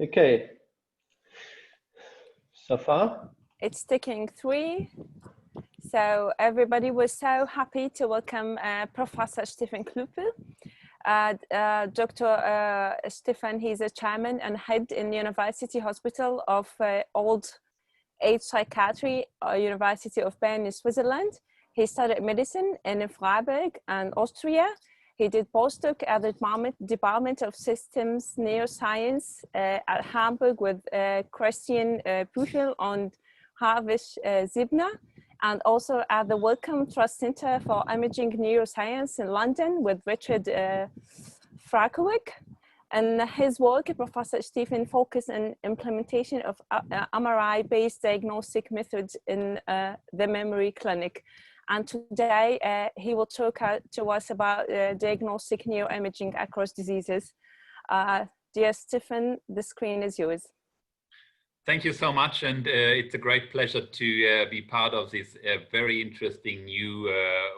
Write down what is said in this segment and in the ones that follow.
Okay. So far? It's ticking 3. So everybody was so happy to welcome Professor Stefan Klo ppel. Dr. Stefan, he's a chairman and head in University Hospital of Old Age Psychiatry, University of Bern in Switzerland. He studied medicine in Freiburg and Austria. He did postdoc at the Department of Systems Neuroscience at Hamburg with Christian Puchel and Harvish Zibner, and also at the Wellcome Trust Center for Imaging Neuroscience in London with Richard Frakowick. And his work, Professor Stefan, focused on implementation of MRI-based diagnostic methods in the memory clinic. And today he will talk to us about diagnostic neuroimaging across diseases. Dear Stefan, the screen is yours. Thank you so much, and it's a great pleasure to be part of this very interesting new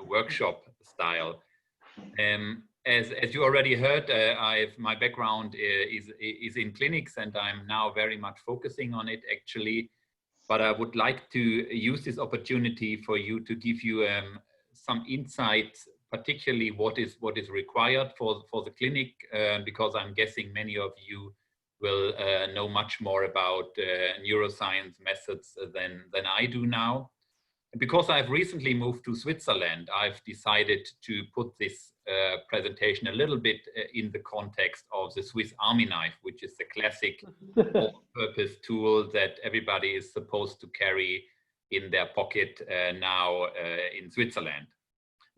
workshop style. As you already heard, my background is in clinics, and I'm now very much focusing on it actually. But I would like to use this opportunity for you to give you some insights, particularly what is required for the clinic, because I'm guessing many of you will know much more about neuroscience methods than I do now. Because I've recently moved to Switzerland, I've decided to put this presentation a little bit in the context of the Swiss Army knife, which is the classic all-purpose tool that everybody is supposed to carry in their pocket now in Switzerland.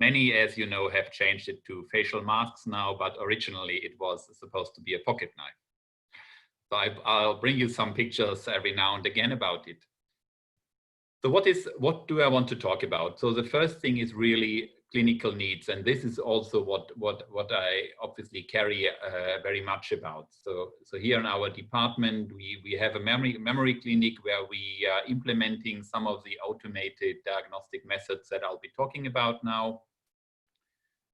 Many, as you know, have changed it to facial masks now, but originally it was supposed to be a pocket knife. So I'll bring you some pictures every now and again about it. So what do I want to talk about? So the first thing is really clinical needs, and this is also what I obviously carry very much about. So here in our department, we have a memory clinic where we are implementing some of the automated diagnostic methods that I'll be talking about now.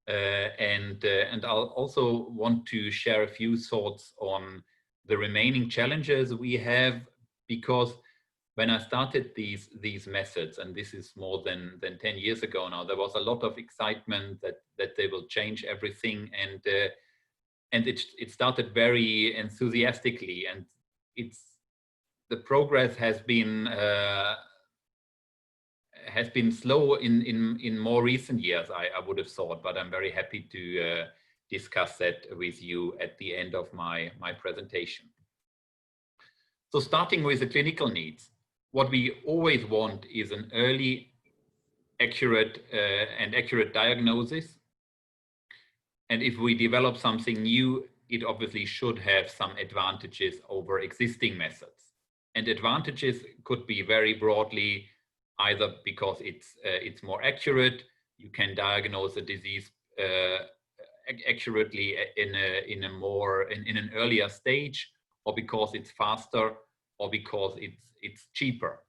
And I'll also want to share a few thoughts on the remaining challenges we have, because when I started these methods, and this is more than 10 years ago now, there was a lot of excitement that they will change everything, and it started very enthusiastically, and the progress has been slow in more recent years, I would have thought, but I'm very happy to discuss that with you at the end of my presentation. So starting with the clinical needs. What we always want is an early, accurate diagnosis. And if we develop something new, it obviously should have some advantages over existing methods. And advantages could be very broadly, either because it's more accurate, you can diagnose a disease accurately in an earlier stage, or because it's faster, or because it's cheaper.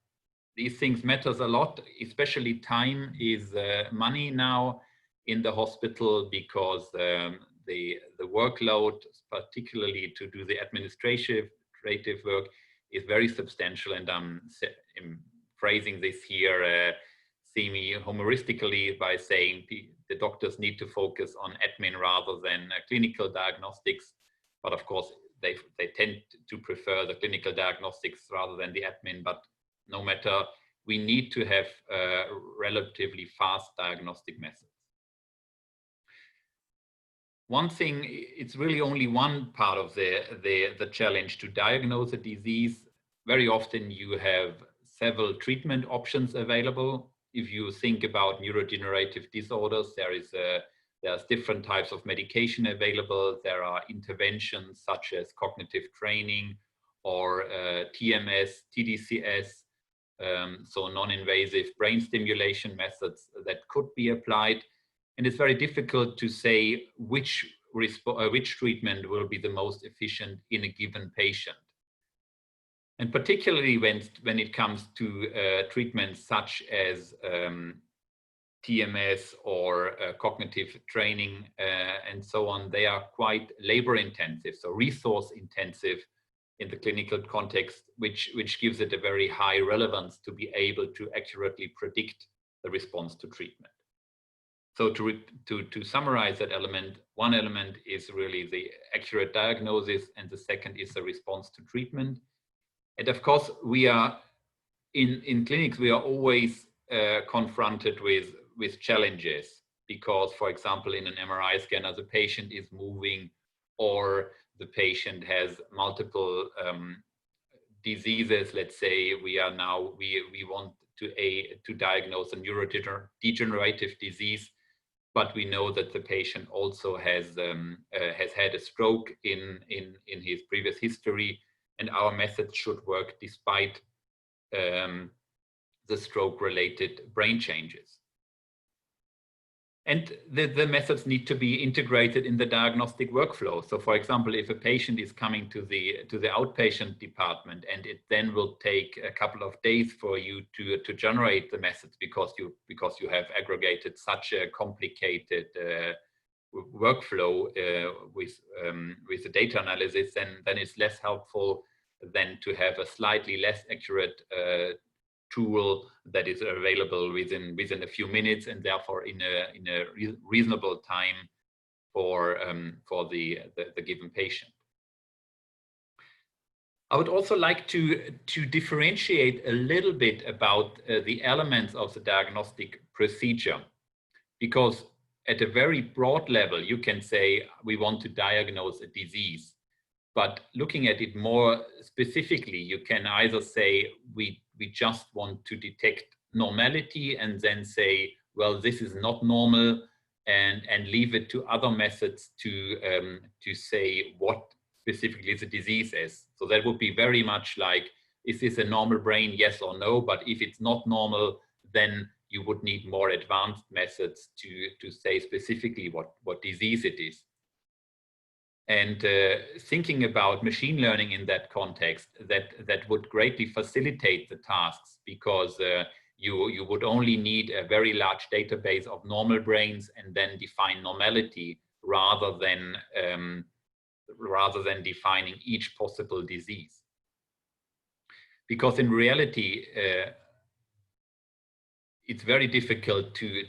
These things matters a lot, especially time is money now in the hospital, because the workload, particularly to do the administrative work, is very substantial. And I'm phrasing this here semi-humoristically by saying the doctors need to focus on admin rather than clinical diagnostics. But of course, they tend to prefer the clinical diagnostics rather than the admin, but no matter, we need to have relatively fast diagnostic methods. One thing, it's really only one part of the challenge to diagnose a disease. Very often you have several treatment options available. If you think about neurodegenerative disorders, there's different types of medication available. There are interventions such as cognitive training or TMS, TDCS, so non-invasive brain stimulation methods that could be applied. And it's very difficult to say which treatment will be the most efficient in a given patient. And particularly when it comes to treatments such as TMS or cognitive training and so on, they are quite labor intensive, so resource intensive in the clinical context, which gives it a very high relevance to be able to accurately predict the response to treatment. So to summarize that element, one element is really the accurate diagnosis, and the second is the response to treatment. And of course, we are in clinics, we are always confronted with challenges, because, for example, in an MRI scanner, the patient is moving, or the patient has multiple diseases. Let's say we want to diagnose a neurodegenerative disease, but we know that the patient also has had a stroke in his previous history, and our methods should work despite the stroke-related brain changes. And the methods need to be integrated in the diagnostic workflow. So, for example, if a patient is coming to the outpatient department, and it then will take a couple of days for you to generate the methods because you have aggregated such a complicated workflow with the data analysis, then it's less helpful than to have a slightly less accurate tool that is available within a few minutes, and therefore in a reasonable time for the given patient. I would also like to differentiate a little bit about the elements of the diagnostic procedure, because at a very broad level, you can say we want to diagnose a disease. But looking at it more specifically, you can either say we just want to detect normality and then say, well, this is not normal, and leave it to other methods to say what specifically the disease is. So that would be very much like, is this a normal brain, yes or no? But if it's not normal, then you would need more advanced methods to say specifically what disease it is. And thinking about machine learning in that context, that would greatly facilitate the tasks, because you would only need a very large database of normal brains and then define normality rather than defining each possible disease. Because in reality, it's very difficult to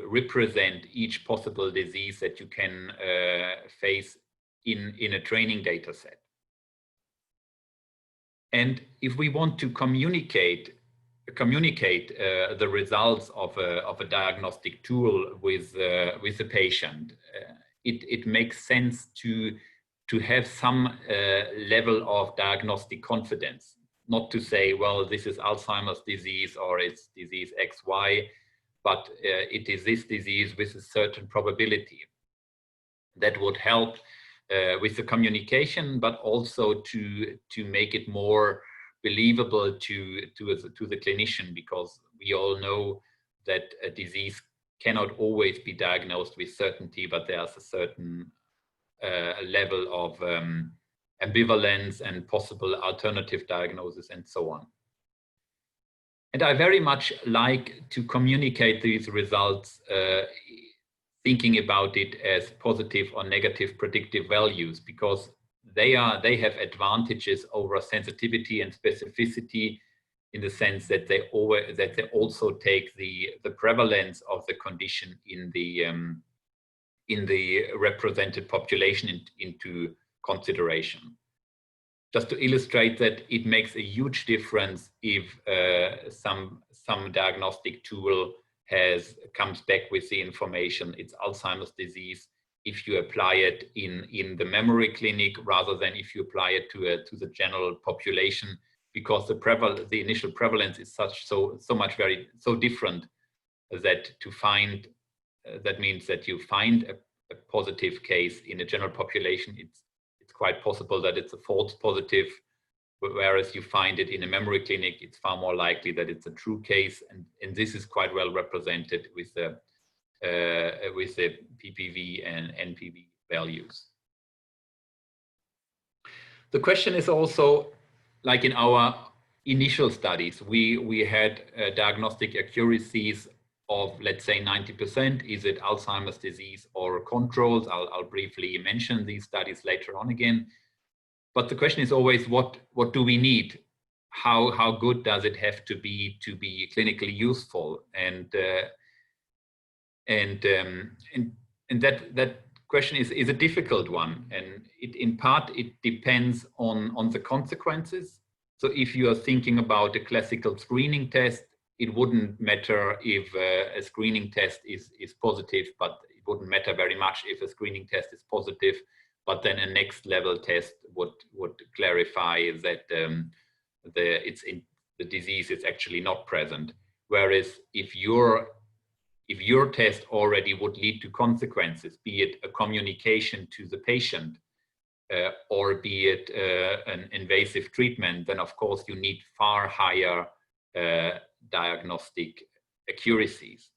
represent each possible disease that you can face in a training data set. And if we want to communicate the results of a diagnostic tool with the patient, it makes sense to have some level of diagnostic confidence. Not to say, well, this is Alzheimer's disease or it's disease XY, but it is this disease with a certain probability. That would help with the communication, but also to make it more believable to the clinician, because we all know that a disease cannot always be diagnosed with certainty, but there's a certain level of ambivalence and possible alternative diagnosis and so on. And I very much like to communicate these results, thinking about it as positive or negative predictive values, because they have advantages over sensitivity and specificity, in the sense that they also take the prevalence of the condition in the represented population into consideration. Just to illustrate that, it makes a huge difference if some diagnostic tool comes back with the information it's Alzheimer's disease, if you apply it in the memory clinic rather than if you apply it to the general population, because the initial prevalence is so different that that means that you find a positive case in a general population, it's quite possible that it's a false positive, whereas you find it in a memory clinic, it's far more likely that it's a true case, and this is quite well represented with the PPV and NPV values. The question is also, like in our initial studies, we had diagnostic accuracies of, let's say, 90%. Is it Alzheimer's disease or controls? I'll briefly mention these studies later on again. but the question is always, what do we need? How good does it have to be clinically useful? And that question is a difficult one, and in part it depends on the consequences. So if you are thinking about a classical screening test, it wouldn't matter if a screening test is positive, but it wouldn't matter very much if a screening test is positive, but then a next level test would clarify that the disease is actually not present. Whereas if your test already would lead to consequences, be it a communication to the patient or be it an invasive treatment, then of course you need far higher diagnostic accuracies.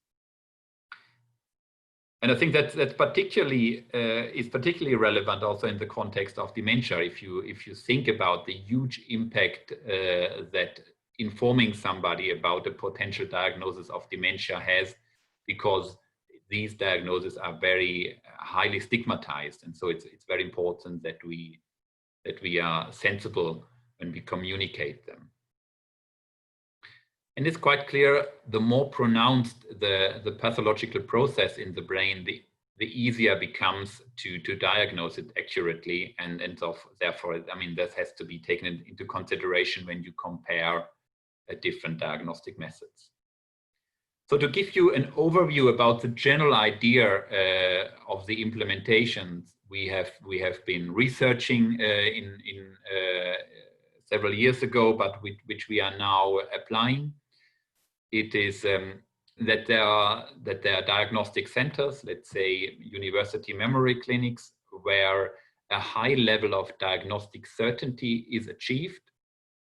And I think that's particularly is particularly relevant also in the context of dementia. If you think about the huge impact that informing somebody about a potential diagnosis of dementia has, because these diagnoses are very highly stigmatized, and so it's very important that we are sensible when we communicate them. And it's quite clear, the more pronounced the pathological process in the brain, the easier it becomes to diagnose it accurately, and so therefore, I mean, that has to be taken into consideration when you compare different diagnostic methods. So to give you an overview about the general idea of the implementations we have been researching in several years ago, but which we are now applying. It is that there are diagnostic centers, let's say university memory clinics, where a high level of diagnostic certainty is achieved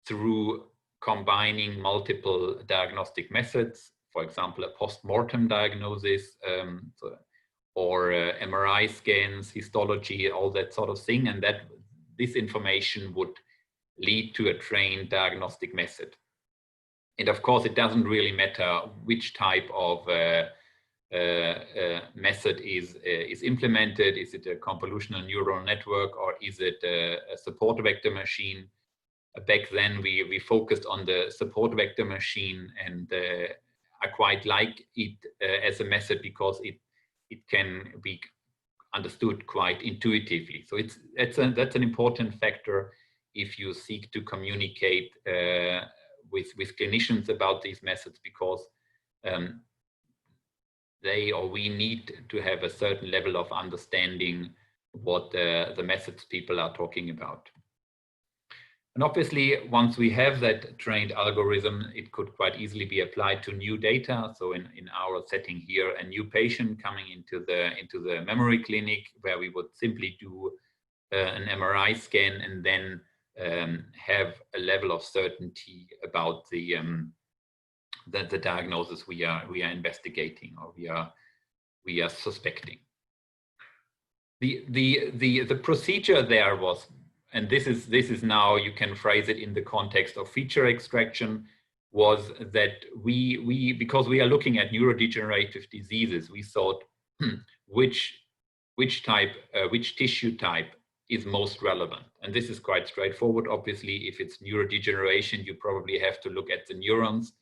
through combining multiple diagnostic methods, for example, a post-mortem diagnosis, or MRI scans, histology, all that sort of thing, and that this information would lead to a trained diagnostic method. And of course, it doesn't really matter which type of method is implemented. Is it a convolutional neural network, or is it a support vector machine? Back then, we focused on the support vector machine, and I quite like it as a method because it can be understood quite intuitively. So that's an important factor if you seek to communicate with clinicians about these methods, because we need to have a certain level of understanding what the methods people are talking about. And obviously, once we have that trained algorithm, it could quite easily be applied to new data. So in our setting here, a new patient coming into the memory clinic, where we would simply do an MRI scan and then have a level of certainty about the diagnosis we are investigating, or we are suspecting. The procedure there was, and this is now, you can phrase it in the context of feature extraction, was that because we are looking at neurodegenerative diseases, we thought which tissue type is most relevant. And this is quite straightforward. Obviously, if it's neurodegeneration, you probably have to look at the neurons,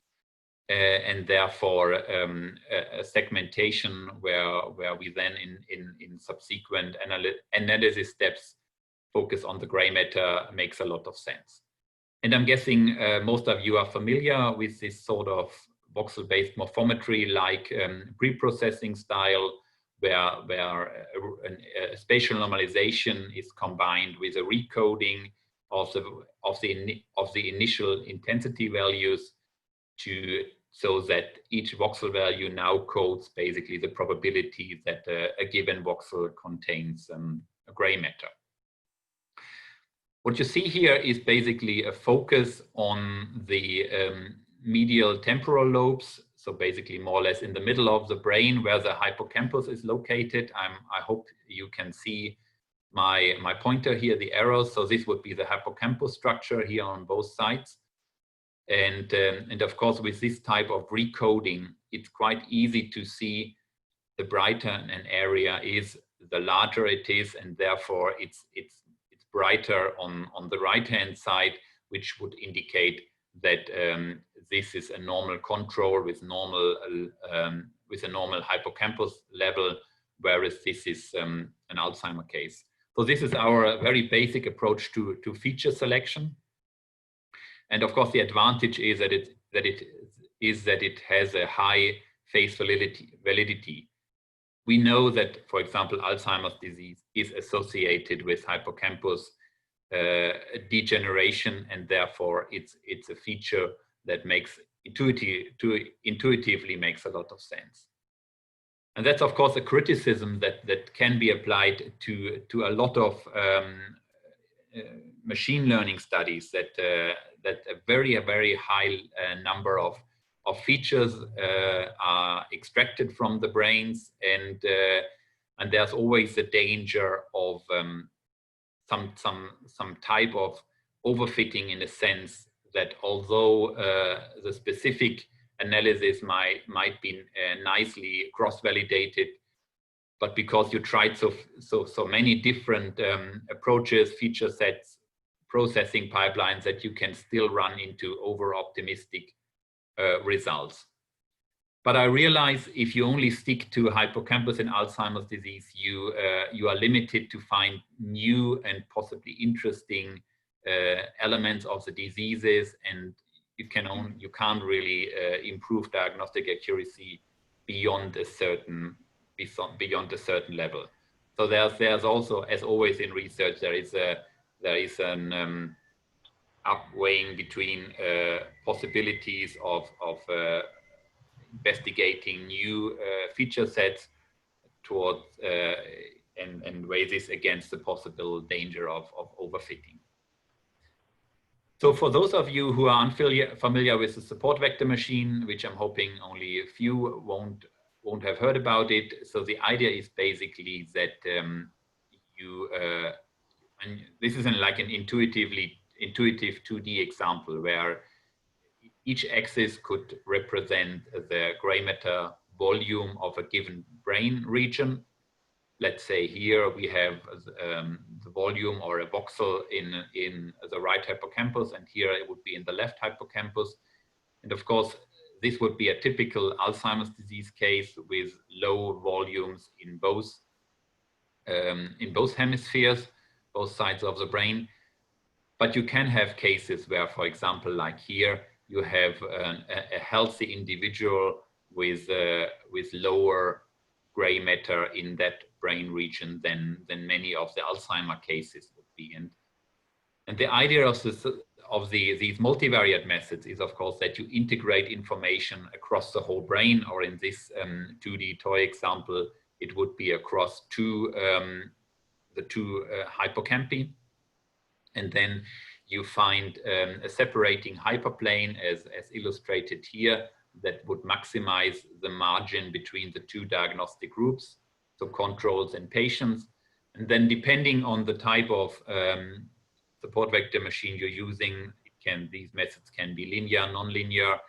and therefore a segmentation where we then in subsequent analysis steps focus on the gray matter makes a lot of sense. And I'm guessing most of you are familiar with this sort of voxel-based morphometry, like pre-processing style, where a spatial normalization is combined with a recoding of the initial intensity values so that each voxel value now codes basically the probability that a given voxel contains a gray matter. What you see here is basically a focus on the medial temporal lobes, so basically more or less in the middle of the brain where the hippocampus is located. I hope you can see my pointer here, the arrows. So this would be the hippocampus structure here on both sides. And of course, with this type of recoding, it's quite easy to see the brighter an area is, the larger it is, and therefore its brighter on the right-hand side, which would indicate that this is a normal control with normal with a normal hippocampus level, whereas this is an Alzheimer case. So this is our very basic approach to feature selection. And of course, the advantage is that it has a high face validity. We know that, for example, Alzheimer's disease is associated with hippocampus degeneration, and therefore it's a feature that makes intuitively makes a lot of sense. And that's, of course, a criticism that can be applied to a lot of machine learning studies, that a very high number of features are extracted from the brains, and there's always a danger of some type of overfitting, in a sense that although the specific analysis might be nicely cross-validated, but because you tried so many different approaches, feature sets, processing pipelines, that you can still run into over-optimistic results. But I realize if you only stick to hippocampus in Alzheimer's disease, you are limited to find new and possibly interesting elements of the diseases, and you can't really improve diagnostic accuracy beyond a certain level. So there's also, as always in research, there is an upweighing between possibilities of investigating new feature sets towards and weigh this against the possible danger of overfitting. So for those of you who are unfamiliar with the support vector machine, which I'm hoping only a few won't have heard about it. So the idea is basically that and this is like an intuitive 2D example where each axis could represent the gray matter volume of a given brain region. Let's say here we have the volume or a voxel in the right hippocampus, and here it would be in the left hippocampus. And of course, this would be a typical Alzheimer's disease case with low volumes in both hemispheres, both sides of the brain. But you can have cases where, for example, like here, you have a healthy individual with lower gray matter in that brain region than many of the Alzheimer cases would be. And the idea of these multivariate methods is, of course, that you integrate information across the whole brain, or in this 2D toy example, it would be across the two hippocampi. And then you find a separating hyperplane, as illustrated here, that would maximize the margin between the two diagnostic groups, so controls and patients. And then depending on the type of support vector machine you're using, these methods can be linear, nonlinear,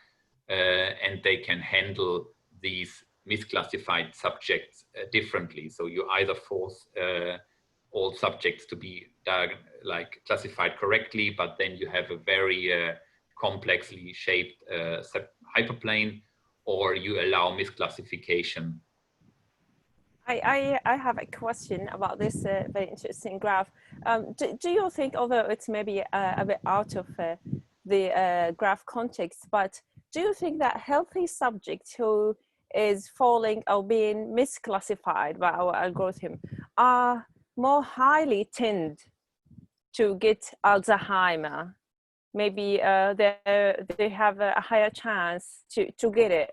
and they can handle these misclassified subjects differently. So you either force all subjects to be classified correctly, but then you have a very complexly shaped hyperplane, or you allow misclassification. I have a question about this very interesting graph. Do you think, although it's maybe a bit out of the graph context, but do you think that healthy subjects who is falling or being misclassified by our algorithm are more highly tend to get Alzheimer? Maybe they have a higher chance to get it.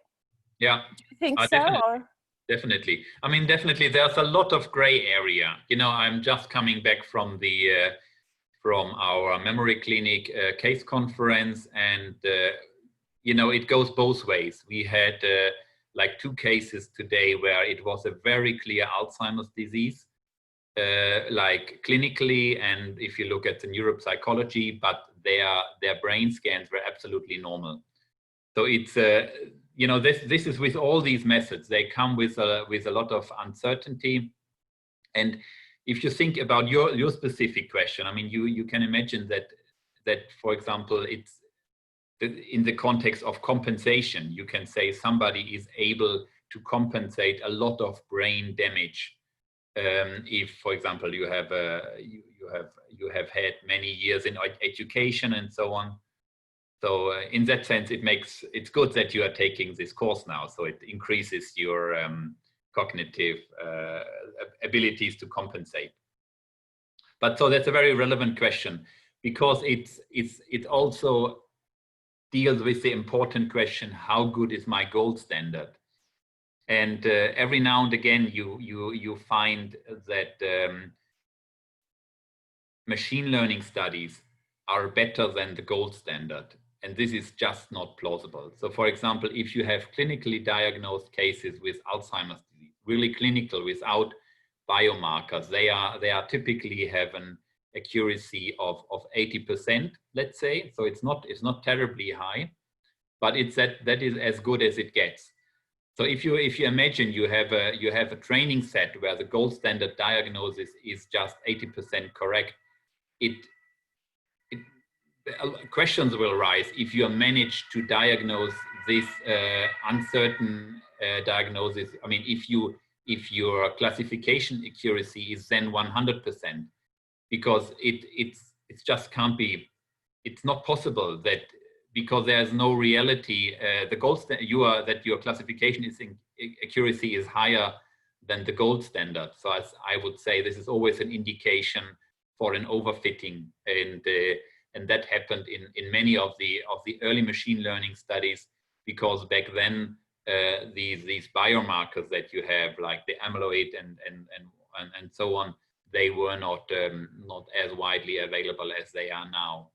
Yeah. Do you think so? Or? Definitely. I mean, definitely. There's a lot of gray area. You know, I'm just coming back from from our memory clinic case conference, and you know, it goes both ways. We had like 2 cases today where it was a very clear Alzheimer's disease, like clinically, and if you look at the neuropsychology, but their brain scans were absolutely normal. So it's you know, this is with all these methods, they come with a lot of uncertainty, and if you think about your specific question, I mean, you can imagine that for example, it's in the context of compensation. You can say somebody is able to compensate a lot of brain damage if, for example, you have had many years in education and so on. So in that sense, it's good that you are taking this course now. So it increases your cognitive abilities to compensate. But so that's a very relevant question, because it also deals with the important question: how good is my gold standard? And every now and again, you find that machine learning studies are better than the gold standard, and this is just not plausible. So, for example, if you have clinically diagnosed cases with Alzheimer's disease, really clinical, without biomarkers, they are typically have an accuracy of 80%, let's say. So it's not terribly high, but it's that is as good as it gets. So if you imagine you have a training set where the gold standard diagnosis is just 80% correct, questions will arise if you manage to diagnose this uncertain diagnosis. I mean, if your classification accuracy is then 100%, because it's just can't be, it's not possible that, because there's no reality, the gold standard, that your classification accuracy is higher than the gold standard. So as I would say, this is always an indication for an overfitting, and that happened in many of the early machine learning studies, because back then these biomarkers that you have, like the amyloid and so on, they were not as widely available as they are now.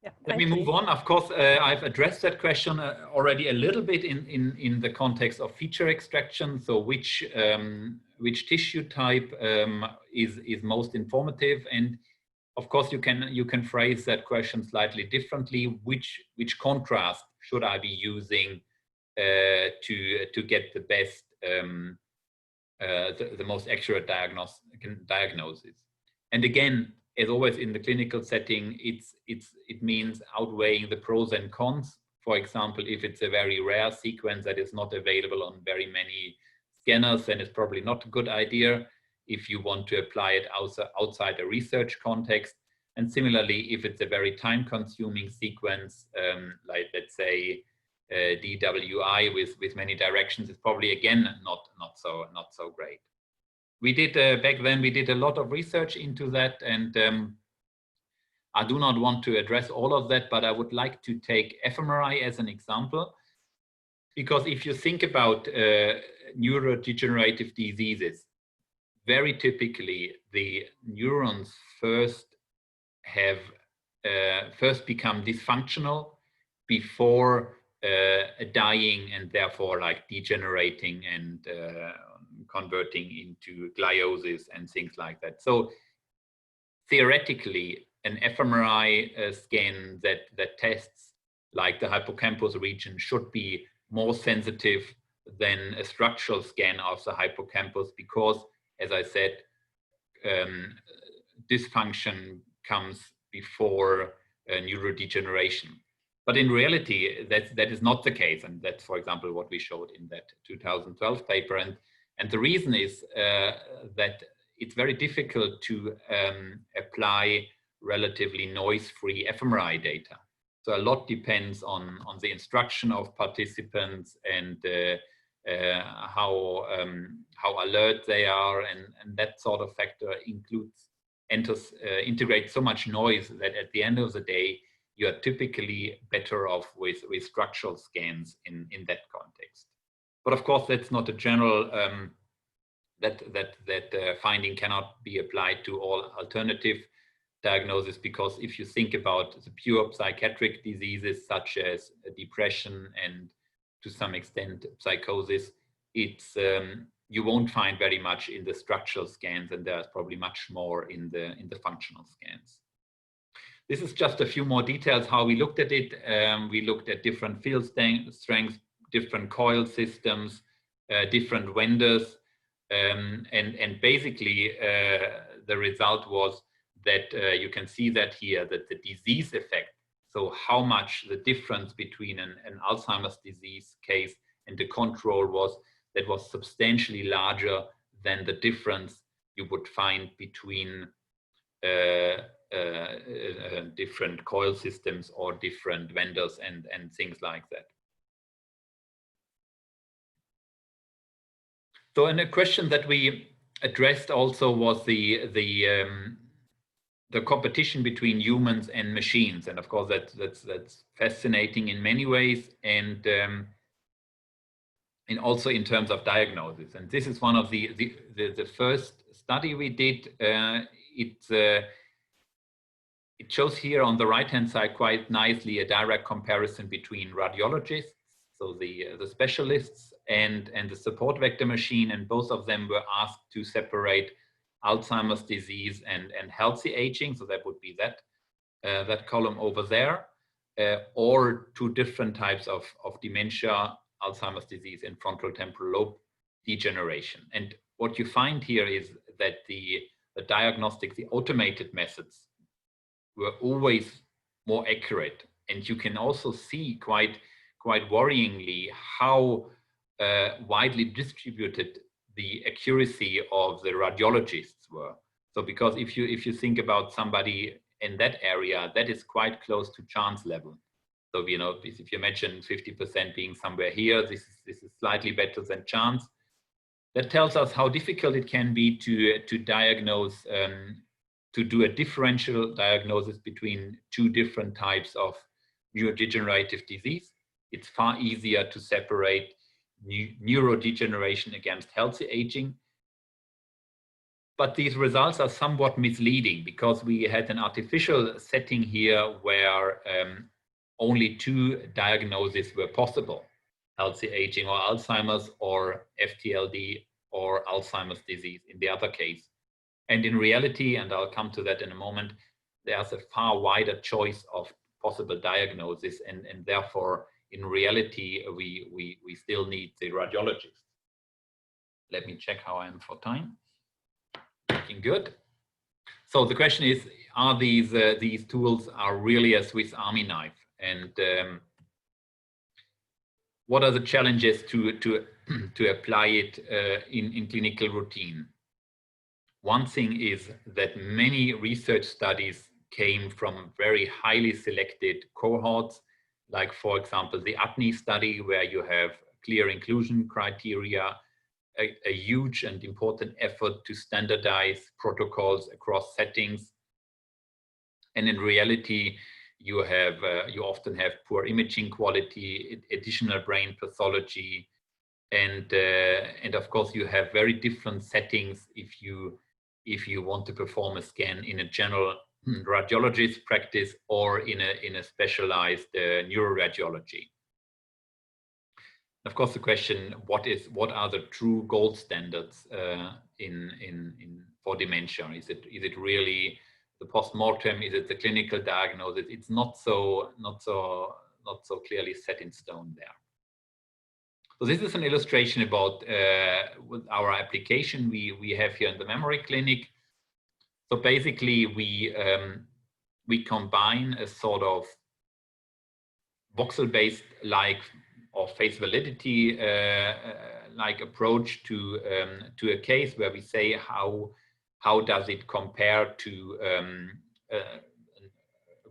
Yeah, let me move on. Of course, I've addressed that question already a little bit in the context of feature extraction. So which tissue type is most informative? And of course, you can phrase that question slightly differently. Which contrast should I be using to get the best, the most accurate diagnosis? And again, as always in the clinical setting, it means outweighing the pros and cons. For example, if it's a very rare sequence that is not available on very many scanners, then it's probably not a good idea if you want to apply it outside a research context. And similarly, if it's a very time-consuming sequence, like let's say DWI with many directions, it's probably again not so great. We did back then, we did a lot of research into that, and I do not want to address all of that, but I would like to take fMRI as an example, because if you think about neurodegenerative diseases, very typically the neurons first become dysfunctional before dying, and therefore like degenerating and converting into gliosis and things like that. So theoretically, an fMRI scan that tests like the hippocampus region should be more sensitive than a structural scan of the hippocampus, because, as I said, dysfunction comes before neurodegeneration. But in reality, that is not the case, and that's, for example, what we showed in that 2012 paper. And the reason is that it's very difficult to apply relatively noise-free fMRI data. So a lot depends on the instruction of participants and how alert they are, and that sort of factor integrates so much noise that at the end of the day, you are typically better off with structural scans in that context. But of course, that's not a general, that finding cannot be applied to all alternative diagnosis, because if you think about the pure psychiatric diseases such as depression and to some extent psychosis, it's you won't find very much in the structural scans, and there's probably much more in the functional scans. This is just a few more details how we looked at it. We looked at different field strengths, different coil systems, different vendors. And basically the result was that you can see that here, that the disease effect, so how much the difference between an Alzheimer's disease case and the control was substantially larger than the difference you would find between different coil systems or different vendors and things like that. So, and a question that we addressed also was the competition between humans and machines, and of course that's fascinating in many ways, and also in terms of diagnosis. And this is one of the first study we did. It shows here on the right-hand side quite nicely a direct comparison between radiologists, so the specialists, and the support vector machine, and both of them were asked to separate Alzheimer's disease and healthy aging, so that would be that column over there, or two different types of dementia, Alzheimer's disease and frontal temporal lobe degeneration. And what you find here is that the diagnostic, the automated methods were always more accurate, and you can also see quite worryingly how widely distributed the accuracy of the radiologists were. So because if you think about somebody in that area, that is quite close to chance level. So, you know, if you imagine 50% being somewhere here, this is slightly better than chance. That tells us how difficult it can be to diagnose, to do a differential diagnosis between two different types of neurodegenerative disease. It's far easier to separate neurodegeneration against healthy aging. But these results are somewhat misleading because we had an artificial setting here where only two diagnoses were possible: healthy aging or Alzheimer's, or FTLD or Alzheimer's disease in the other case. And in reality, and I'll come to that in a moment, there's a far wider choice of possible diagnoses, and therefore in reality we still need the radiologist. Let me check how I am for time. Looking good. So the question is, are these tools are really a Swiss Army knife, and what are the challenges to apply it in clinical routine? One thing is that many research studies came from very highly selected cohorts, like for example the APNI study, where you have clear inclusion criteria, a huge and important effort to standardize protocols across settings, and in reality you often have poor imaging quality, additional brain pathology, and of course you have very different settings if you want to perform a scan in a general radiologist practice or in a specialized neuroradiology. Of course, the question: what are the true gold standards for dementia? Is it really the postmortem? Is it the clinical diagnosis? It's not so clearly set in stone there. So this is an illustration about our application we have here in the memory clinic. So basically, we combine a sort of voxel-based or face validity like approach to a case where we say how does it compare to a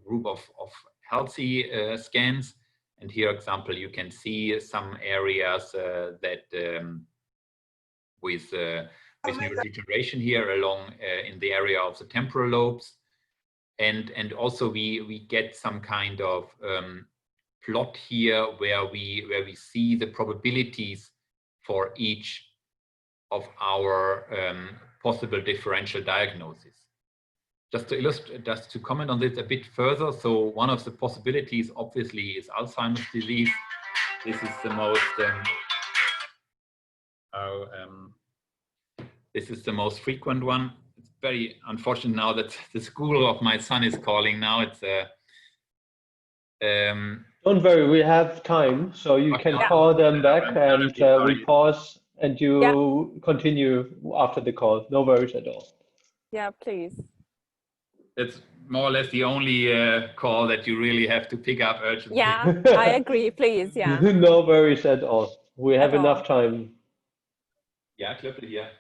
group of healthy scans. And here, example, you can see some areas that with neurodegeneration here along in the area of the temporal lobes, and also we get some kind of plot here where we see the probabilities for each of our possible differential diagnoses. Just to illustrate, just to comment on this a bit further, so one of the possibilities obviously is Alzheimer's disease. This is the most this is the most frequent one. It's very unfortunate now that the school of my son is calling now. It's don't worry, we have time, so you can call them back, and we pause and you continue after the call. No worries at all. Yeah, please. That's more or less the only call that you really have to pick up urgently. Yeah, I agree. Please, yeah. No worries at all. We have enough time. Ja, Klo ppel hier.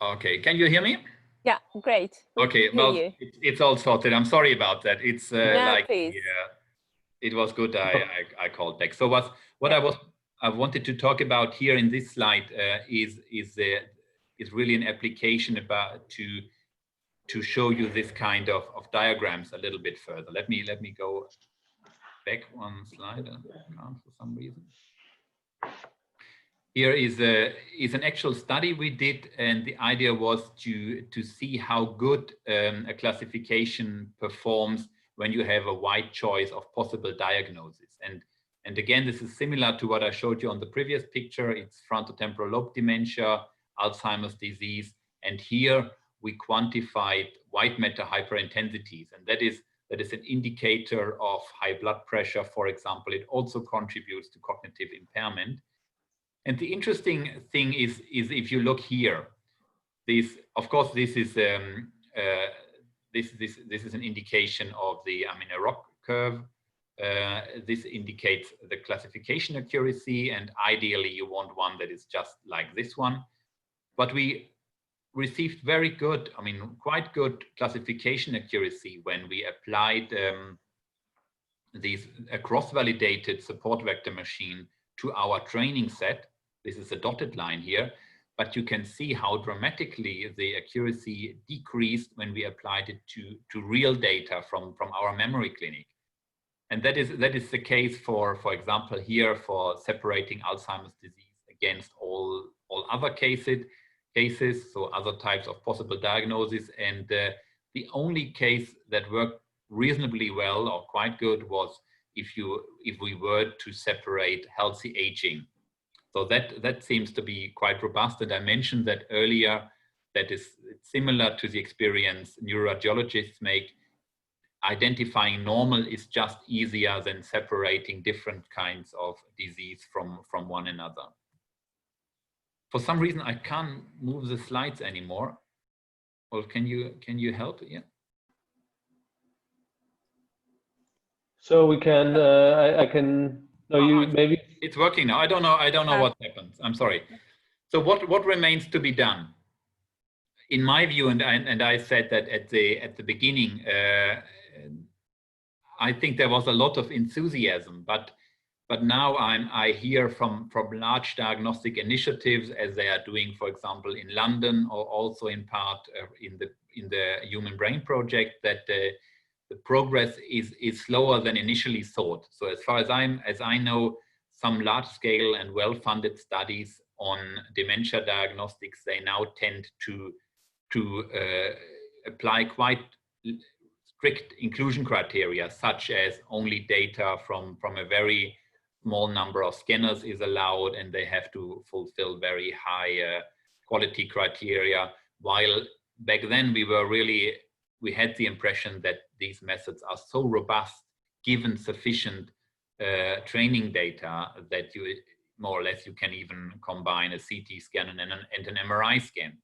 Okay, can you hear me? Yeah, great. Okay, well, it's all sorted. I'm sorry about that. It's like it was good. I called back. So what I wanted to talk about here in this slide is really an application about to show you this kind of diagrams a little bit further. Let me go back one slide. I can't for some reason. Here is an actual study we did, and the idea was to see how good a classification performs when you have a wide choice of possible diagnoses. And again, this is similar to what I showed you on the previous picture. It's frontotemporal lobe dementia, Alzheimer's disease, and here we quantified white matter hyperintensities, and that is an indicator of high blood pressure, for example. It also contributes to cognitive impairment. And the interesting thing is if you look here, of course, this is an indication of the Aminorok curve. This indicates the classification accuracy, and ideally you want one that is just like this one. But we received very good, quite good classification accuracy when we applied a cross-validated support vector machine to our training set. This is a dotted line here, but you can see how dramatically the accuracy decreased when we applied it to real data from our memory clinic. And that is the case for example, here for separating Alzheimer's disease against all other cases, so other types of possible diagnoses. And the only case that worked reasonably well or quite good was if we were to separate healthy aging. So that seems to be quite robust. And I mentioned that earlier, that is similar to the experience neuroradiologists make. Identifying normal is just easier than separating different kinds of disease from one another. For some reason, I can't move the slides anymore. Well, can you help? Yeah. So we can, I can, no, you maybe. It's working now. I don't know what happened. I'm sorry. So what remains to be done? In my view, and I said that at the beginning, I think there was a lot of enthusiasm, but now I hear from large diagnostic initiatives, as they are doing, for example, in London, or also in part in the Human Brain Project, that the progress is slower than initially thought. So as far as I know, some large-scale and well-funded studies on dementia diagnostics, they now tend to apply quite strict inclusion criteria, such as only data from a very small number of scanners is allowed, and they have to fulfill very high quality criteria. While back then we had the impression that these methods are so robust, given sufficient training data, that you more or less you can even combine a CT scan and an MRI scan.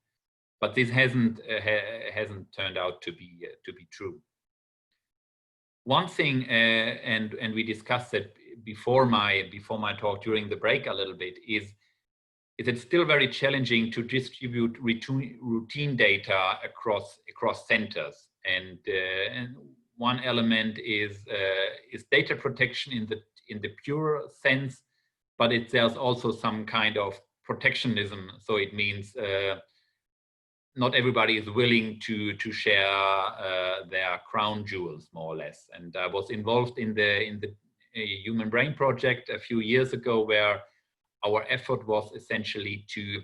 But this hasn't turned out to be true. One thing, and we discussed it before my talk during the break a little bit is it's still very challenging to distribute routine data across centers, and one element is data protection in the pure sense, but there's also some kind of protectionism. So it means not everybody is willing to share their crown jewels, more or less. And I was involved in the Human Brain Project a few years ago, where our effort was essentially to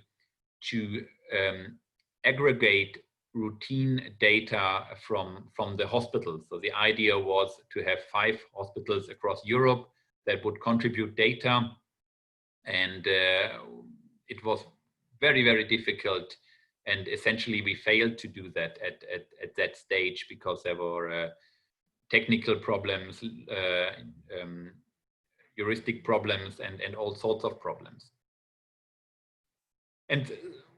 aggregate routine data from the hospitals. So the idea was to have 5 hospitals across Europe that would contribute data, and it was very, very difficult. And essentially, we failed to do that at that stage because there were technical problems, heuristic problems, and all sorts of problems. And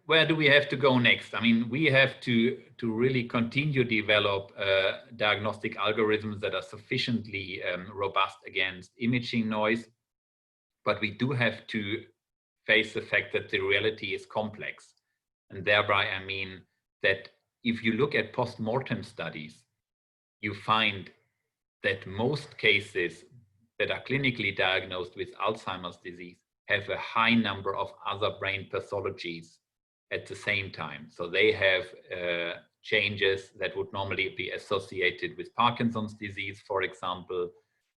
where do we have to go next? I mean, we have to really continue to develop diagnostic algorithms that are sufficiently robust against imaging noise, but we do have to face the fact that the reality is complex. And thereby, I mean that if you look at post-mortem studies, you find that most cases that are clinically diagnosed with Alzheimer's disease have a high number of other brain pathologies at the same time. So they have changes that would normally be associated with Parkinson's disease, for example.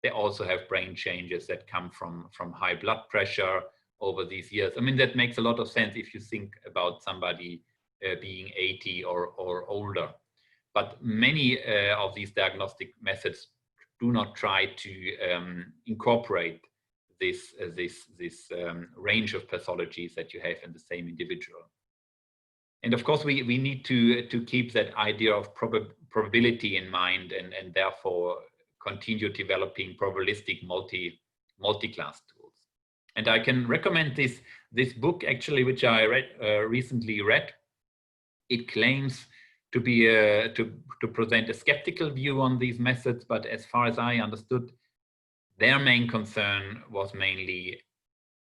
They also have brain changes that come from high blood pressure over these years. I mean, that makes a lot of sense if you think about somebody being 80 or older. But many of these diagnostic methods do not try to incorporate this range of pathologies that you have in the same individual. And of course, we need to keep that idea of probability in mind, and therefore continue developing probabilistic multi-class tools. And I can recommend this book, actually, which I recently read. It claims to be to present a skeptical view on these methods, but as far as I understood, their main concern was mainly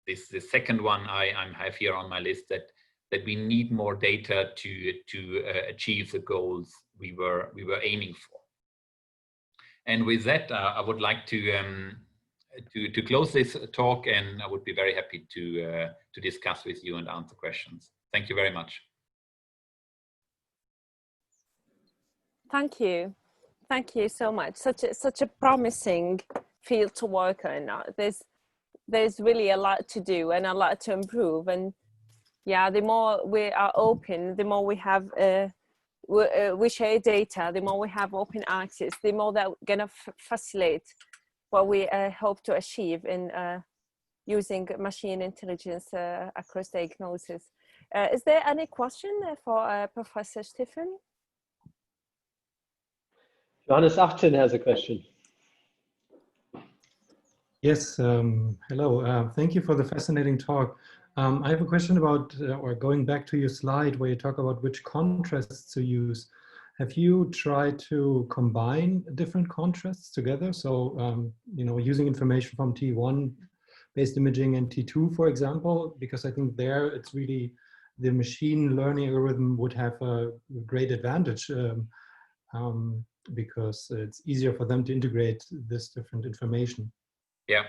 the second one I have here on my list, that we need more data to achieve the goals we were aiming for. And with that, I would like to close this talk, and I would be very happy to discuss with you and answer questions. Thank you very much. Thank you. Thank you so much. Such a promising field to work on. There's really a lot to do and a lot to improve. And yeah, the more we are open, the more we have we share data, the more we have open access, the more that we're gonna facilitate what we hope to achieve in using machine intelligence across diagnosis. Is there any question for Professor Stefan? Johannes Achten has a question. Yes, hello. Thank you for the fascinating talk. I have a question about, or going back to your slide where you talk about which contrasts to use. Have you tried to combine different contrasts together? So, you know, using information from T1 based imaging and T2, for example, because I think there it's really the machine learning algorithm would have a great advantage because it's easier for them to integrate this different information. Yeah,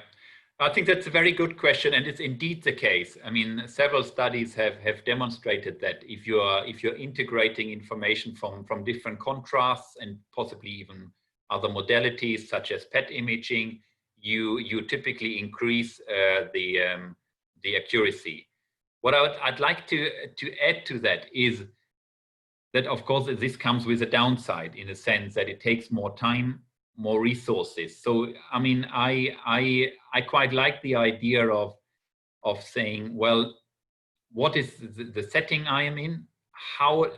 I think that's a very good question, and it's indeed the case. I mean, several studies have demonstrated that if you're integrating information from different contrasts and possibly even other modalities such as PET imaging, you typically increase the accuracy. What I'd like to add to that is that, of course, this comes with a downside in a sense that it takes more time, more resources. So, I mean, I quite like the idea of saying, well, what is the setting I am in? How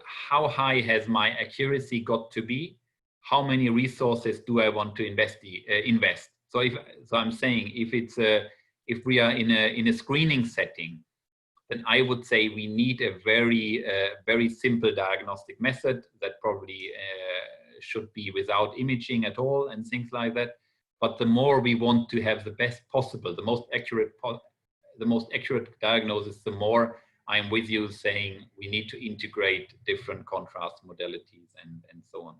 high has my accuracy got to be? How many resources do I want to invest? So I'm saying if we are in a screening setting, then I would say we need a very simple diagnostic method that probably should be without imaging at all and things like that. but the more we want to have the best possible, the most accurate diagnosis, the more I'm with you saying we need to integrate different contrast modalities and so on.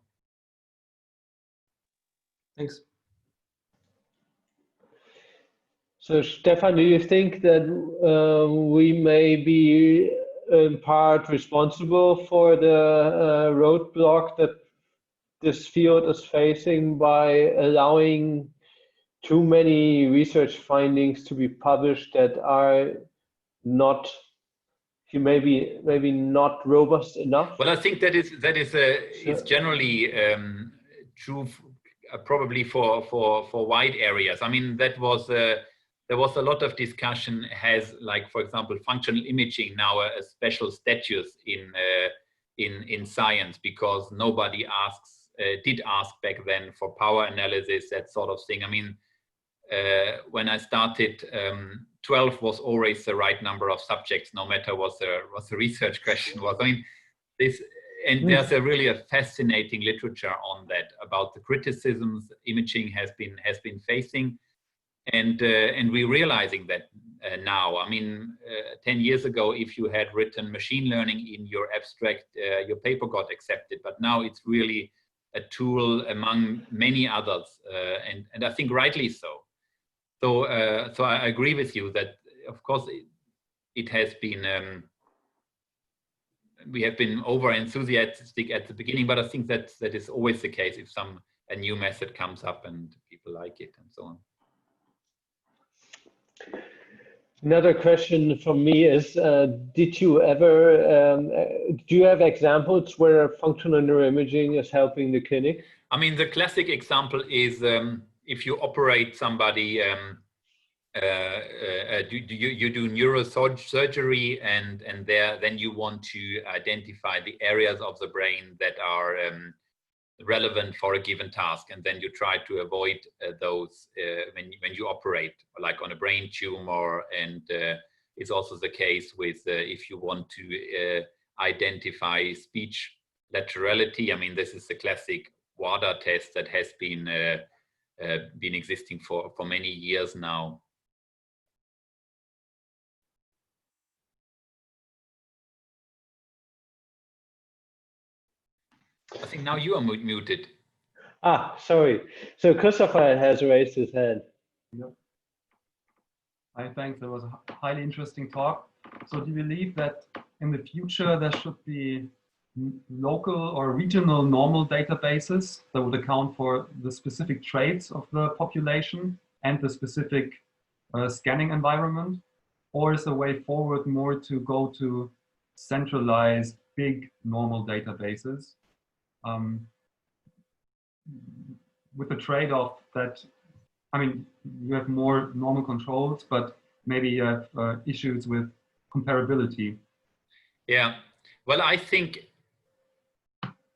Thanks. So Stefan, do you think that we may be in part responsible for the roadblock that this field is facing by allowing too many research findings to be published that are not, maybe not robust enough? Well, I think that is generally true, probably for wide areas. I mean, there was a lot of discussion. Has, like, for example, functional imaging now a special status in science, because nobody did ask back then for power analysis, that sort of thing. I mean, when I started, 12 was always the right number of subjects, no matter what the research question was. I mean, there's really a fascinating literature on that, about the criticisms imaging has been facing, and we're realizing that now. I mean, 10 years ago, if you had written machine learning in your abstract, your paper got accepted, but now it's really a tool among many others, and I think rightly so. So I agree with you that, of course, it has been, we have been over enthusiastic at the beginning, but I think that is always the case if a new method comes up and people like it and so on. Another question from me is, did you ever, do you have examples where functional neuroimaging is helping the clinic? I mean, the classic example is if you operate somebody, you do neurosurgery, and then you want to identify the areas of the brain that are relevant for a given task, and then you try to avoid those when you operate, like on a brain tumor. And it's also the case with if you want to identify speech laterality. I mean, this is the classic WADA test that has been existing for many years now. I think now you are muted. Ah, sorry. So Christopher has raised his hand. Yep. I think that was a highly interesting talk. So do you believe that in the future there should be local or regional normal databases that would account for the specific traits of the population and the specific scanning environment? Or is the way forward more to go to centralized big normal databases? With the trade-off that, I mean, you have more normal controls, but maybe you have issues with comparability. Yeah, well, I think,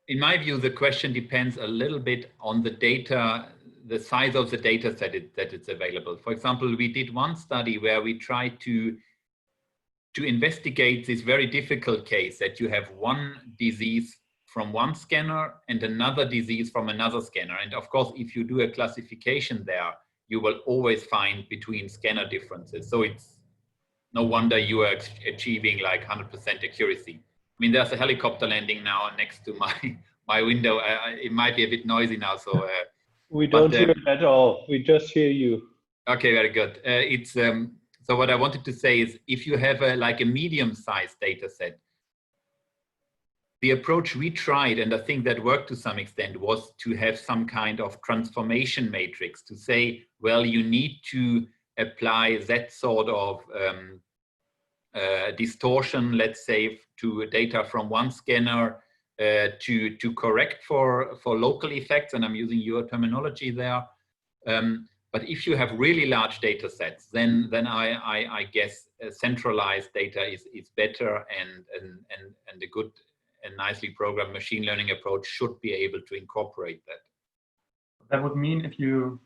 in my view, the question depends a little bit on the data, the size of the data set that it's available. For example, we did one study where we tried to investigate this very difficult case that you have one disease from one scanner and another disease from another scanner. And of course, if you do a classification there, you will always find between scanner differences. So it's no wonder you are achieving like 100% accuracy. I mean, there's a helicopter landing now next to my window. It might be a bit noisy now, so. We don't hear it at all. We just hear you. Okay, very good. So what I wanted to say is, if you have like a medium-sized data set, the approach we tried, and I think that worked to some extent, was to have some kind of transformation matrix to say, well, you need to apply that sort of distortion, let's say, to data from one scanner to correct for local effects, and I'm using your terminology there. But if you have really large data sets, then I guess centralized data is better, and a good and nicely programmed machine learning approach should be able to incorporate that. That would mean if you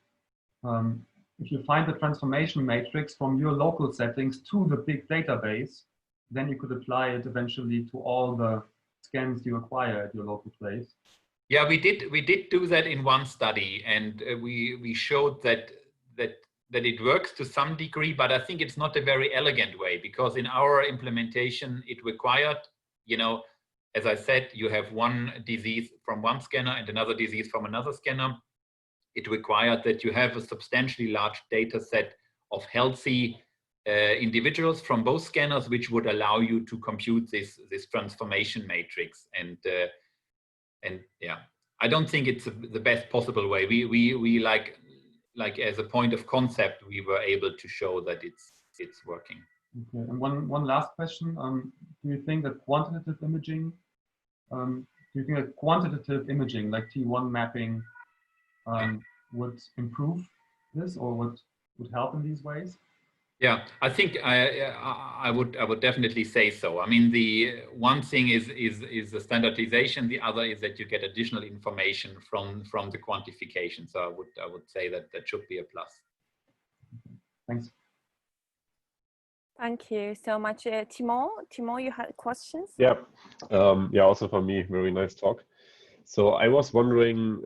find the transformation matrix from your local settings to the big database, then you could apply it eventually to all the scans you acquire at your local place. Yeah, we did do that in one study, and we showed that it works to some degree, but I think it's not a very elegant way, because in our implementation it required, you know, as I said, you have one disease from one scanner and another disease from another scanner. It required that you have a substantially large data set of healthy individuals from both scanners, which would allow you to compute this transformation matrix. And yeah, I don't think it's the best possible way. We like as a point of concept, we were able to show that it's working. Okay. And one last question: do you think that quantitative imaging, like T1 mapping, would improve this, or would help in these ways? Yeah, I think I would definitely say so. I mean, the one thing is the standardization. The other is that you get additional information from the quantification. So I would say that should be a plus. Thanks. Thank you so much, Timo. Timo, you had questions? Yeah, yeah. Also for me, very nice talk. So I was wondering,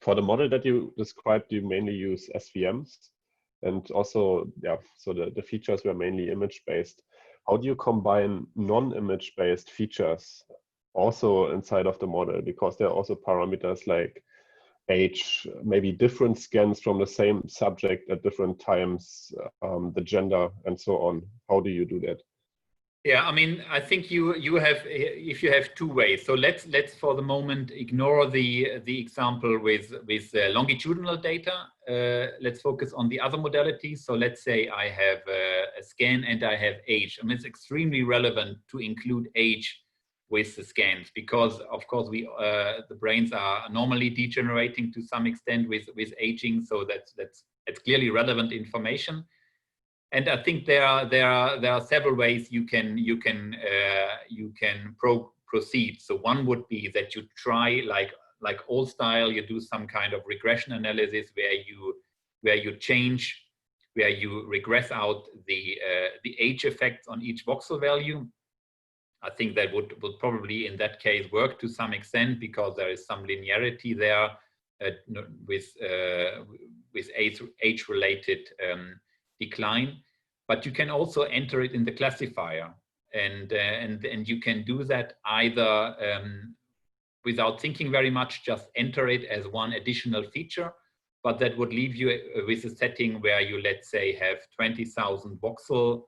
for the model that you described, you mainly use SVMs. And also, yeah, so the features were mainly image-based. How do you combine non-image-based features also inside of the model? Because there are also parameters like age, maybe different scans from the same subject at different times, the gender, and so on. How do you do that? Yeah, I mean, I think you have, if you have two ways. So let's for the moment ignore the example with longitudinal data. Let's focus on the other modalities. So let's say I have a scan and I have age. I mean, it's extremely relevant to include age with the scans, because of course the brains are normally degenerating to some extent with aging. So that's clearly relevant information. And I think there are several ways you can proceed. So one would be that you try, like old style, you do some kind of regression analysis where you regress out the age effects on each voxel value. I think that would probably in that case work to some extent, because there is some linearity there with age-related decline. But you can also enter it in the classifier, and you can do that either without thinking very much, just enter it as one additional feature. But that would leave you with a setting where you, let's say, have 20,000 voxel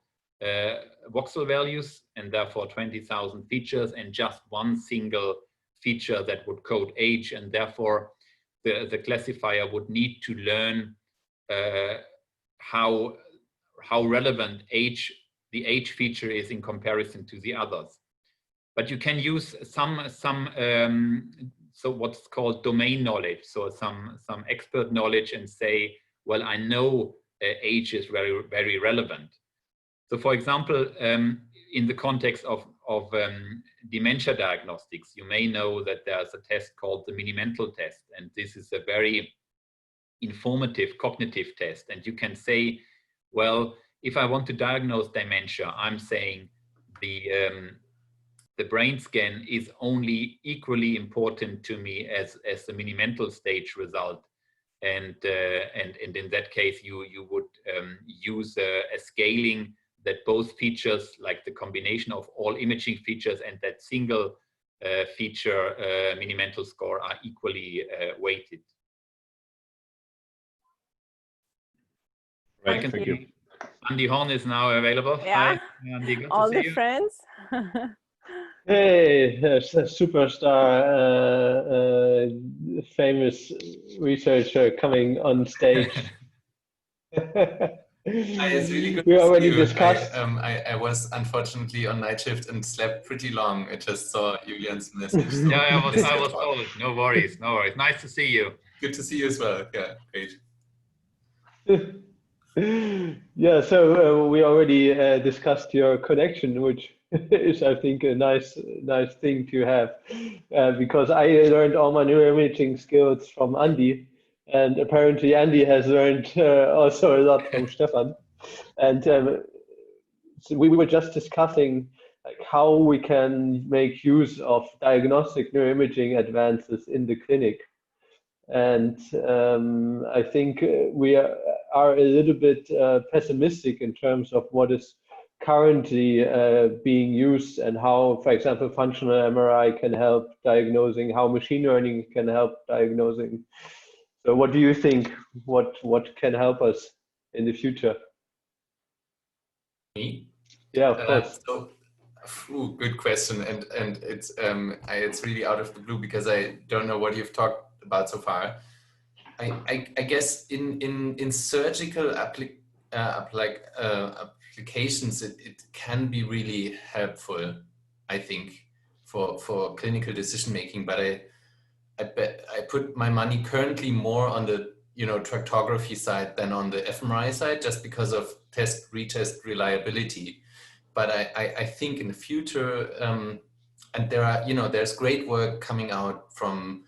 values, and therefore 20,000 features, and just one single feature that would code age, and therefore the classifier would need to learn how relevant the age feature is in comparison to the others. But you can use some so what's called domain knowledge, so some expert knowledge, and say, well, I know age is very, very relevant. So for example, in the context of dementia diagnostics, you may know that there's a test called the Mini-Mental test, and this is a very informative cognitive test. And you can say, well, if I want to diagnose dementia, I'm saying the brain scan is only equally important to me as the Mini-Mental stage result. And in that case, you would use a scaling that both features, like the combination of all imaging features and that single feature Mini-Mental score, are equally weighted. Right, thank you. Andy Horn is now available. Yeah, hi, Andy, good all to see the you. friends. Hey, superstar, famous researcher coming on stage. It's really good We to see already you. discussed. I was unfortunately on night shift and slept pretty long. I just saw Julian's message. So Yeah, I was told. No worries, no worries. Nice to see you. Good to see you as well. Yeah, great. Yeah, so we already discussed your connection, which is, I think, a nice thing to have, because I learned all my neuroimaging skills from Andy, and apparently Andy has learned also a lot from Stefan. And so we were just discussing like how we can make use of diagnostic neuroimaging advances in the clinic. And I think we are a little bit pessimistic in terms of what is currently being used and how, for example, functional MRI can help diagnosing, how machine learning can help diagnosing. So what do you think? What can help us in the future? Me? Yeah, of course. Good question, and it's really out of the blue because I don't know what you've talked about so far. I guess in surgical applications it can be really helpful, I think, for clinical decision making. But I bet I put my money currently more on the tractography side than on the fMRI side, just because of retest reliability. But I think in the future, and there are there's great work coming out from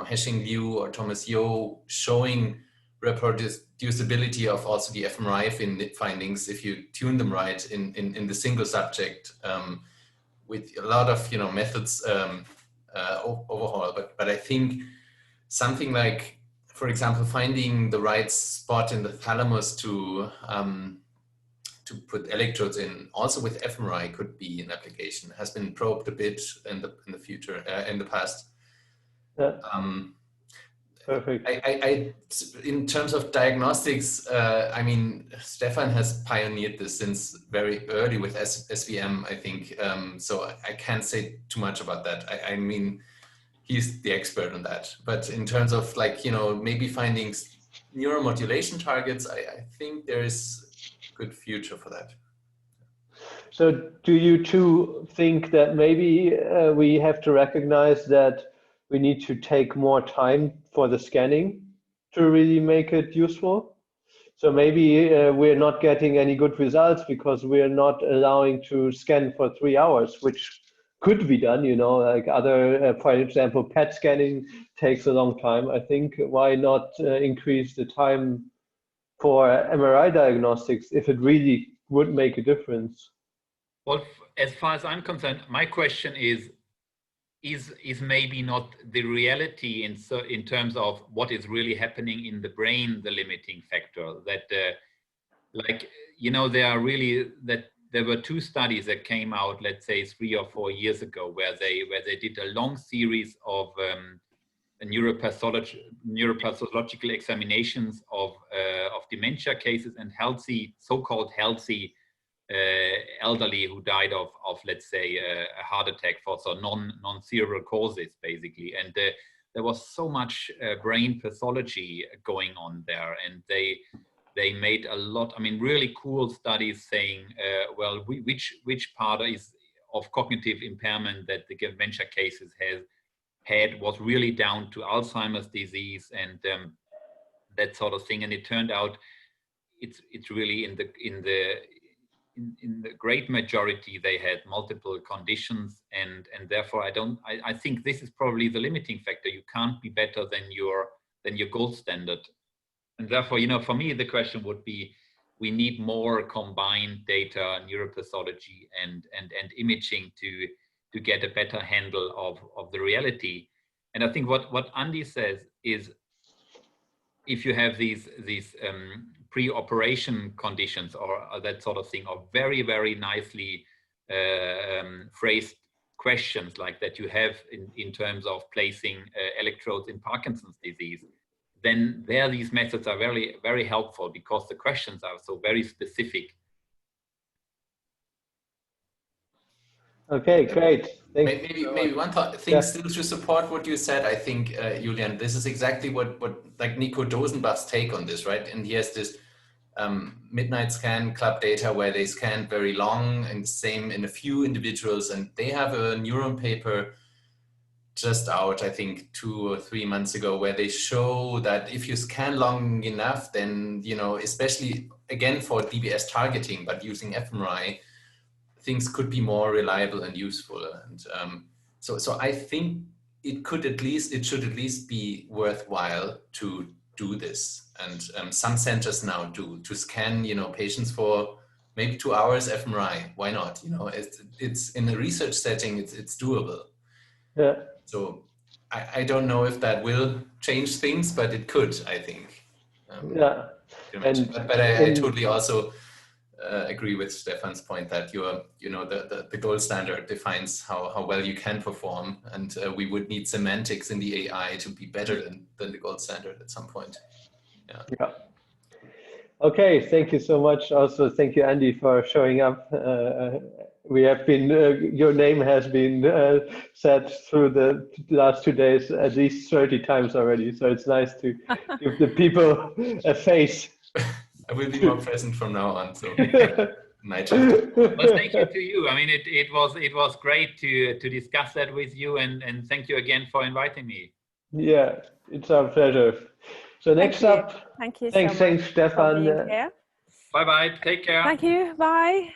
Heshing Liu or Thomas Yeo showing reproducibility of also the fMRI findings if you tune them right in the single subject with a lot of methods overhaul. But I think something like, for example, finding the right spot in the thalamus to put electrodes in, also with fMRI, could be an application. It has been probed a bit in the future, in the past. Yeah. Perfect. In terms of diagnostics, I mean, Stefan has pioneered this since very early with SVM, I think. So I can't say too much about that. I mean, he's the expert on that. But in terms of maybe finding neuromodulation targets, I think there is good future for that. So do you two think that maybe we have to recognize that we need to take more time for the scanning to really make it useful? So maybe we're not getting any good results because we're not allowing to scan for 3 hours, which could be done, like other, for example, PET scanning takes a long time. I think why not increase the time for MRI diagnostics if it really would make a difference? Well, as far as I'm concerned, my question is maybe not the reality in terms of what is really happening in the brain the limiting factor. That there were 2 studies that came out, let's say 3 or 4 years ago, where they did a long series of neuropathological examinations of dementia cases and so-called healthy elderly who died of let's say a heart attack for non-cerebral causes, basically. And there was so much brain pathology going on there, and they made a lot, I mean, really cool studies saying, well, which part of cognitive impairment that the dementia cases had was really down to Alzheimer's disease and that sort of thing. And it turned out it's really in the great majority they had multiple conditions, and therefore I think this is probably the limiting factor. You can't be better than your gold standard. And therefore, for me, the question would be, we need more combined data, neuropathology and imaging to get a better handle of the reality. And I think what Andy says is, if you have these pre-operation conditions or that sort of thing, or very, very nicely phrased questions like that you have in terms of placing electrodes in Parkinson's disease, then these methods are very, very helpful because the questions are so very specific. Okay, great. Maybe one thing still to support what you said, I think, Julian, this is exactly what like Nico Dosenbach's take on this, right? And he has this Midnight Scan Club data where they scanned very long, and same in a few individuals, and they have a neuron paper just out, I think 2 or 3 months ago, where they show that if you scan long enough, then, especially again for DBS targeting, but using fMRI, things could be more reliable and useful. And so I think it should at least be worthwhile to do this. And some centers now do, to scan, patients for maybe 2 hours fMRI. Why not? You know, it's in a research setting, it's doable. Yeah. So I don't know if that will change things, but it could, I think. Yeah. But I totally also agree with Stefan's point that the gold standard defines how well you can perform, and we would need semantics in the AI to be better than the gold standard at some point. Yeah. Okay, thank you so much. Also, thank you, Andy, for showing up. We have been, your name has been said through the last 2 days at least 30 times already. So it's nice to give the people a face. I will be more present from now on. So, well, thank you to you. I mean, it was great to discuss that with you, and thank you again for inviting me. Yeah, it's our pleasure. So next up, thank you thanks, so much Stefan. for being here. Bye bye. Take care. Thank you. Bye.